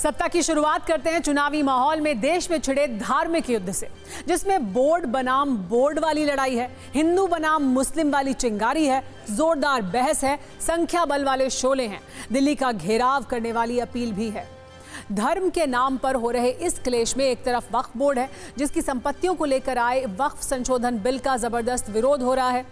सप्ताह की शुरुआत करते हैं चुनावी माहौल में देश में छिड़े धार्मिक युद्ध से, जिसमें बोर्ड बनाम बोर्ड वाली लड़ाई है, हिंदू बनाम मुस्लिम वाली चिंगारी है, जोरदार बहस है, संख्या बल वाले शोले हैं, दिल्ली का घेराव करने वाली अपील भी है। धर्म के नाम पर हो रहे इस क्लेश में एक तरफ वक्फ बोर्ड है, जिसकी संपत्तियों को लेकर आए वक्फ संशोधन बिल का जबरदस्त विरोध हो रहा है।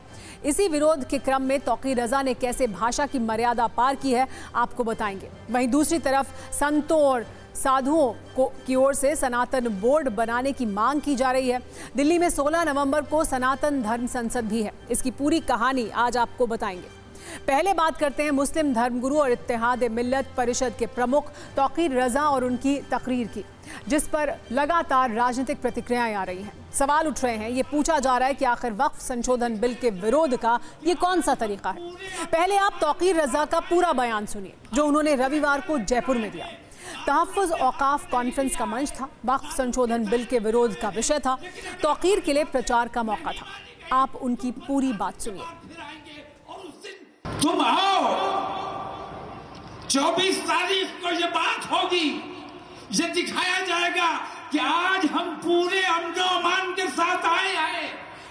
इसी विरोध के क्रम में तौकीर रजा ने कैसे भाषा की मर्यादा पार की है, आपको बताएंगे। वहीं दूसरी तरफ संतों और साधुओं की ओर से सनातन बोर्ड बनाने की मांग की जा रही है। दिल्ली में 16 नवंबर को सनातन धर्म संसद भी है। इसकी पूरी कहानी आज आपको बताएंगे। पहले बात करते हैं मुस्लिम धर्मगुरु और इत्तेहाद मिल्लत परिषद के प्रमुख तौकीर रजा और उनकी तकरीर की, जिस पर लगातार राजनीतिक प्रतिक्रियाएं आ रही हैं। सवाल उठ रहे हैं, ये पूछा जा रहा है कि आखिर वक्फ संशोधन बिल के विरोध का ये कौन सा तरीका है। पहले आप तौकीर रजा का पूरा बयान सुनिए, जो उन्होंने रविवार को जयपुर में दिया। तहफ़्फ़ुज़ औक़ाफ़ कॉन्फ्रेंस का मंच था, वक्फ संशोधन बिल के विरोध का विषय था, तौकीर के लिए प्रचार का मौका था। आप उनकी पूरी बात सुनिए। तुम आओ, 24 तारीख को ये बात होगी, ये दिखाया जाएगा कि आज हम पूरे अमनो अमान के साथ आए हैं,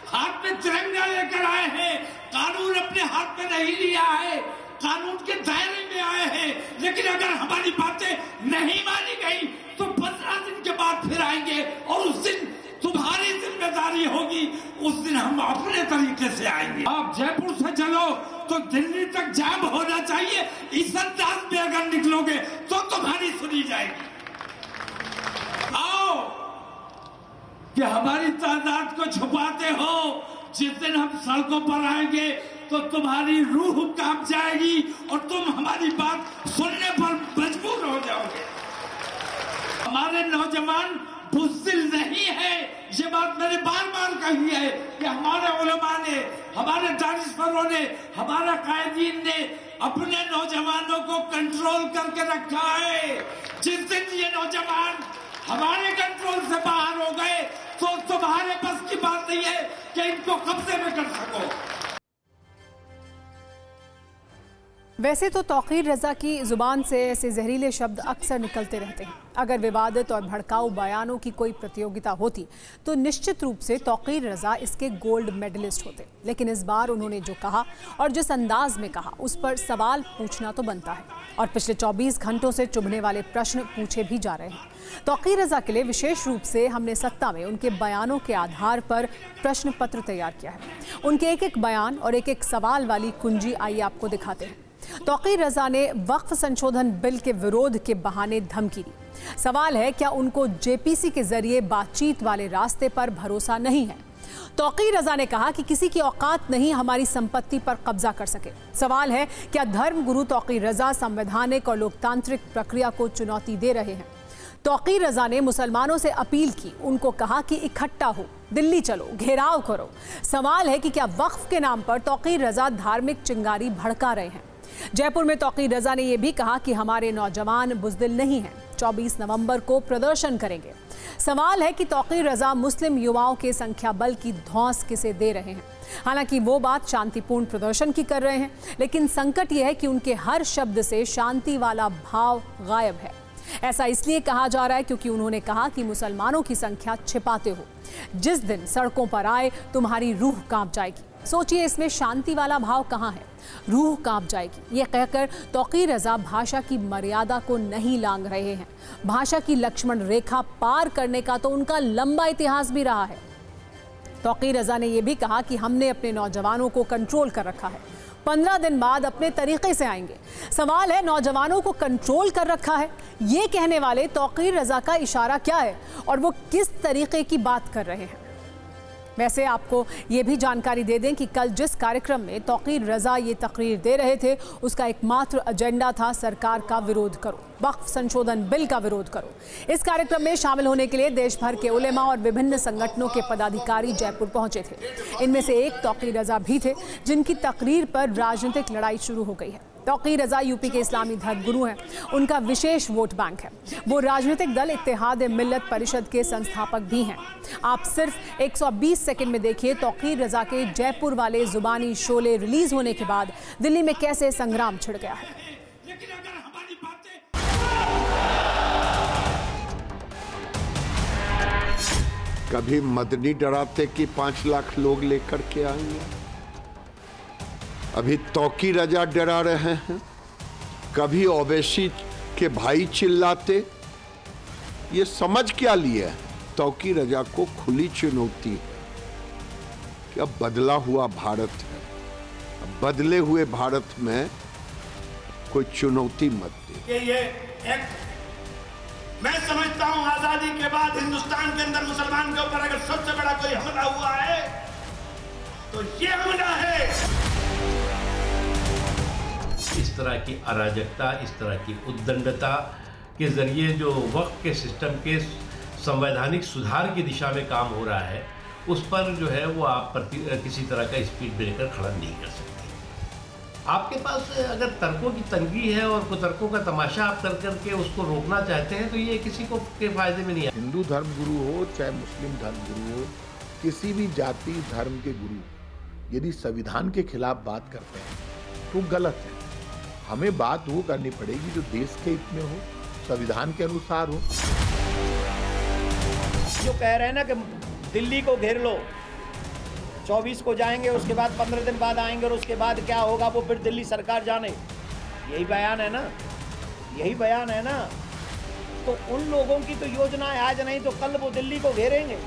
हाथ में तिरंगा लेकर आए हैं, कानून अपने हाथ में नहीं लिया है, कानून के दायरे में आए हैं। लेकिन अगर हमारी बातें नहीं मानी गई तो 15 दिन के बाद फिर आएंगे और उस दिन तुम्हारी जिम्मेदारी होगी, उस दिन हम अपने तरीके से आएंगे। आप जयपुर से चलो तो दिल्ली तक जाम होना चाहिए। इस अंदाज में अगर निकलोगे तो तुम्हारी सुनी जाएगी। आओ कि हमारी तादाद को छुपाते हो, जिस दिन हम सड़कों पर आएंगे तो तुम्हारी रूह कांप जाएगी और तुम हमारी बात सुनने पर मजबूर हो जाओगे। हमारे नौजवान बुज़दिल नहीं है, ये बात मैंने बार बार कही है कि हमारे उलमा ने, हमारे दानिशवरों ने, हमारा कायदीन ने अपने नौजवानों को कंट्रोल करके रखा है। जिस दिन ये नौजवान हमारे कंट्रोल से बाहर हो गए तो तुम्हारे बस की बात नहीं है कि इनको कब्जे में कर सको। वैसे तो तौकीर रजा की जुबान से ऐसे जहरीले शब्द अक्सर निकलते रहते हैं। अगर विवादित और भड़काऊ बयानों की कोई प्रतियोगिता होती तो निश्चित रूप से तौकीर रजा इसके गोल्ड मेडलिस्ट होते। लेकिन इस बार उन्होंने जो कहा और जिस अंदाज में कहा, उस पर सवाल पूछना तो बनता है और पिछले 24 घंटों से चुभने वाले प्रश्न पूछे भी जा रहे हैं। तौकीर रजा के लिए विशेष रूप से हमने सत्ता में उनके बयानों के आधार पर प्रश्न पत्र तैयार किया है। उनके एक एक बयान और एक एक सवाल वाली कुंजी आइए आपको दिखाते हैं। तौकीर रजा ने वक्फ संशोधन बिल के विरोध के बहाने धमकी दी। सवाल है, क्या उनको जेपीसी के जरिए बातचीत वाले रास्ते पर भरोसा नहीं है? तौकीर रजा ने कहा कि किसी की औकात नहीं हमारी संपत्ति पर कब्जा कर सके। सवाल है, क्या धर्मगुरु तौकीर रजा संवैधानिक और लोकतांत्रिक प्रक्रिया को चुनौती दे रहे हैं? तौकीर रजा ने मुसलमानों से अपील की, उनको कहा कि इकट्ठा हो, दिल्ली चलो, घेराव करो। सवाल है कि क्या वक्फ के नाम पर तौकीर रजा धार्मिक चिंगारी भड़का रहे हैं? जयपुर में तौकीर रजा ने यह भी कहा कि हमारे नौजवान बुज़दिल नहीं हैं, 24 नवंबर को प्रदर्शन करेंगे। सवाल है कि तौकीर रजा मुस्लिम युवाओं के संख्या बल की धौंस किसे दे रहे हैं? हालांकि वो बात शांतिपूर्ण प्रदर्शन की कर रहे हैं, लेकिन संकट यह है कि उनके हर शब्द से शांति वाला भाव गायब है। ऐसा इसलिए कहा जा रहा है क्योंकि उन्होंने कहा कि मुसलमानों की संख्या छिपाते हो, जिस दिन सड़कों पर आए तुम्हारी रूह कांप जाएगी। सोचिए, इसमें शांति वाला भाव कहाँ है? रूह कांप जाएगी। ये कहकर तौकीर रजा भाषा की मर्यादा को नहीं लांघ रहे हैं। भाषा की लक्ष्मण रेखा पार करने का तो उनका लंबा इतिहास भी रहा है। तौकीर रजा ने यह भी कहा कि हमने अपने नौजवानों को कंट्रोल कर रखा है, 15 दिन बाद अपने तरीके से आएंगे। सवाल है, नौजवानों को कंट्रोल कर रखा है, ये कहने वाले तौकीर रजा का इशारा क्या है और वो किस तरीके की बात कर रहे हैं? वैसे आपको ये भी जानकारी दे दें कि कल जिस कार्यक्रम में तौकीर रजा ये तकरीर दे रहे थे, उसका एकमात्र एजेंडा था सरकार का विरोध करो, वक्फ संशोधन बिल का विरोध करो। इस कार्यक्रम में शामिल होने के लिए देश भर के उलेमा और विभिन्न संगठनों के पदाधिकारी जयपुर पहुंचे थे। इनमें से एक तौकीर रजा भी थे, जिनकी तकरीर पर राजनीतिक लड़ाई शुरू हो गई है। तौकीर रजा यूपी के इस्लामी धर्मगुरु हैं, उनका विशेष वोट बैंक है। वो राजनीतिक दल इत्तेहाद मिल्लत परिषद के संस्थापक भी हैं। आप सिर्फ 120 सेकंड में देखिए तौकीर रजा के जयपुर वाले जुबानी शोले रिलीज होने के बाद दिल्ली में कैसे संग्राम छिड़ गया है। कभी मदनी डराते कि 5 लाख लोग लेकर के आएंगे। अभी तौकीर रजा डरा रहे हैं, कभी ओवैसी के भाई चिल्लाते। ये समझ क्या लिया है? तौकीर रजा को खुली चुनौती है कि अब बदला हुआ भारत है, अब बदले हुए भारत में कोई चुनौती मत दे। ये एक्ट मैं समझता हूं आजादी के बाद हिंदुस्तान के अंदर मुसलमान के ऊपर अगर सबसे बड़ा कोई हमला हुआ है तो ये हमला है। इस तरह की अराजकता, इस तरह की उद्दंडता के जरिए जो वक्फ के सिस्टम के संवैधानिक सुधार की दिशा में काम हो रहा है, उस पर जो है वो आप किसी तरह का स्पीड ब्रेकर खड़ा नहीं कर सकते। आपके पास अगर तर्कों की तंगी है और कुतर्कों का तमाशा आप कर करके उसको रोकना चाहते हैं तो ये किसी को के फायदे में नहीं है। हिंदू धर्म गुरु हो चाहे मुस्लिम धर्म गुरु हो, किसी भी जाति धर्म के गुरु यदि संविधान के खिलाफ बात करते हैं तो गलत है। हमें बात वो करनी पड़ेगी जो देश के हित में हो, संविधान के अनुसार हो। जो कह रहे हैं ना कि दिल्ली को घेर लो, 24 को जाएंगे, उसके बाद 15 दिन बाद आएंगे और उसके बाद क्या होगा वो फिर दिल्ली सरकार जाने, यही बयान है ना, यही बयान है ना। तो उन लोगों की तो योजना है, आज नहीं तो कल वो दिल्ली को घेरेंगे।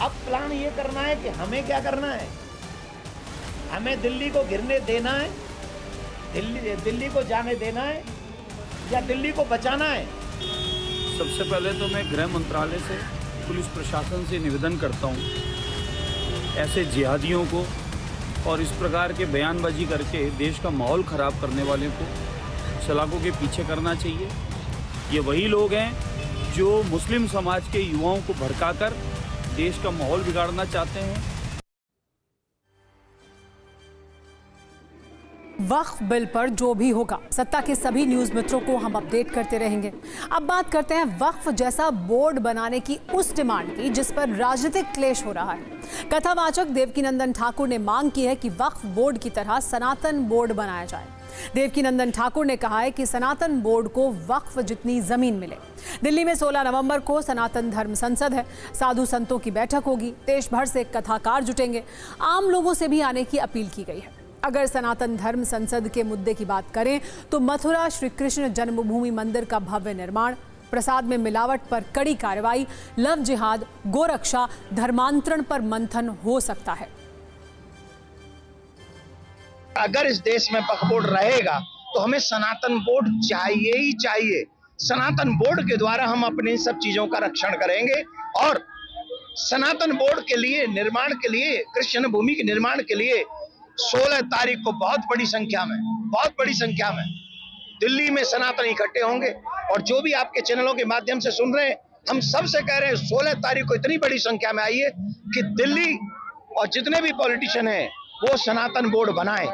अब प्लान ये करना है कि हमें क्या करना है, हमें दिल्ली को घिरने देना है, दिल्ली को जाने देना है या दिल्ली को बचाना है। सबसे पहले तो मैं गृह मंत्रालय से, पुलिस प्रशासन से निवेदन करता हूं, ऐसे जिहादियों को और इस प्रकार के बयानबाजी करके देश का माहौल ख़राब करने वाले को सलाखों के पीछे करना चाहिए। ये वही लोग हैं जो मुस्लिम समाज के युवाओं को भड़काकर देश का माहौल बिगाड़ना चाहते हैं। वक्फ बिल पर जो भी होगा, सत्ता के सभी न्यूज मित्रों को हम अपडेट करते रहेंगे। अब बात करते हैं वक्फ जैसा बोर्ड बनाने की उस डिमांड की जिस पर राजनीतिक क्लेश हो रहा है। कथावाचक देवकीनंदन ठाकुर ने मांग की है कि वक्फ बोर्ड की तरह सनातन बोर्ड बनाया जाए। देवकीनंदन ठाकुर ने कहा है कि सनातन बोर्ड को वक्फ जितनी जमीन मिले। दिल्ली में 16 नवंबर को सनातन धर्म संसद है, साधु संतों की बैठक होगी, देश भर से कथाकार जुटेंगे, आम लोगों से भी आने की अपील की गई है। अगर सनातन धर्म संसद के मुद्दे की बात करें तो मथुरा श्री कृष्ण जन्मभूमि मंदिर का भव्य निर्माण, प्रसाद में मिलावट पर कड़ी कार्रवाई, लव जिहाद, गोरक्षा, धर्मांतरण पर मंथन हो सकता है। अगर इस देश में वक्फ बोर्ड रहेगा तो हमें सनातन बोर्ड चाहिए ही चाहिए। सनातन बोर्ड के द्वारा हम अपनी सब चीजों का रक्षण करेंगे और सनातन बोर्ड के लिए निर्माण के लिए, कृष्ण भूमि के निर्माण के लिए 16 तारीख को बहुत बड़ी संख्या में दिल्ली में सनातन इकट्ठे होंगे। और जो भी आपके चैनलों के माध्यम से सुन रहे हैं, हम सबसे कह रहे हैं 16 तारीख को इतनी बड़ी संख्या में आइए कि दिल्ली और जितने भी पॉलिटिशियन हैं वो सनातन बोर्ड बनाएं।